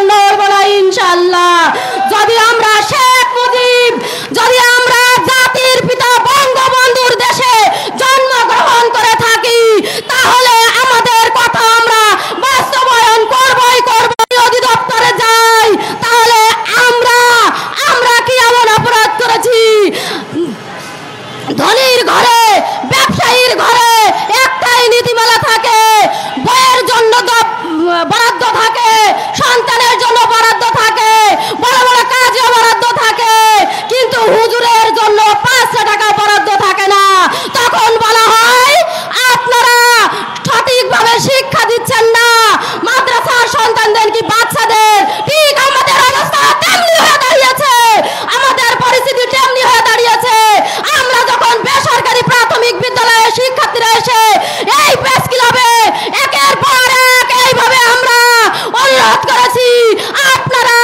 নড়ব না ইনশাআল্লাহ। যদি আমরা শেখ মুজিব, যদি আমরা জাতির পিতা বঙ্গবন্ধুর দেশে জন্মগ্রহণ করে থাকি, তাহলে আমাদের কথা আমরা বাস্তবায়ন করবই করব। অধিদপ্তরে যাই, তাহলে আমরা কি এমন অপরাধ করেছি? ধনীর ঘরে, ব্যবসায়ীর ঘরে একটাই নীতিমালা থাকে, বইয়ের জন্য বরাদ্দ থাকে, সন্তানের জন্য বরাদ্দ থাকে, বড় বড় কাজে বরাদ্দ থাকে, কিন্তু হুজুরের জন্য 500 টাকা বরাদ্দ থাকে না। তখন বলা হয় আপনারা সঠিকভাবে শিক্ষা দিচ্ছেন না, মাদ্রাসার সন্তানদের কি বাচ্চাদের। ঠিক আমাদের অবস্থা তেমনি হয়ে দাঁড়িয়েছে, আমাদের পরিস্থিতি তেমনি হয়ে দাঁড়িয়েছে। আমরা যখন বেসরকারি প্রাথমিক বিদ্যালয়ে শিক্ষার্থীরা এসে এই প্রেস ক্লাবে একের পর এক এইভাবে আমরা অনুরোধ করেছি, আপনারা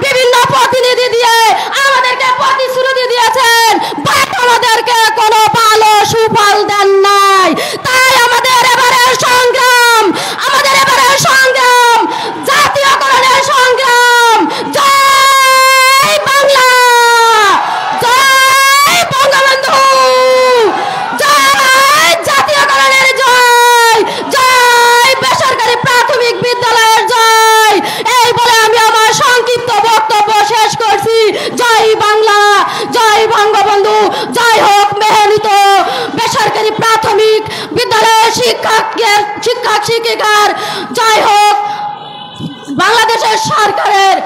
বিভিন্ন প্রতিনিধি দিয়ে আমাদেরকে প্রতিশ্রুতি দিয়েছেন, বাট আমাদেরকে কোনো ভালো সুফল দেন নাই। তাই আমাদের এবারের সংগ্রাম, জাতীয়করণের সংগ্রাম। জয় বাংলা, জয় বঙ্গবন্ধু, জয় জাতীয়করণের জয়, জয় বেসরকারি প্রাথমিক বিদ্যালয়ের জয়। এই বলে আমি আমার সংক্ষিপ্ত বক্তব্য শেষ করছি। জয় বাংলা, জয় বঙ্গবন্ধু, জয় হোক মেহনত বেসরকারি প্রাথমিক বিদ্যালয়ের শিক্ষক শিক্ষিকার, জয় হোক বাংলাদেশের সরকারের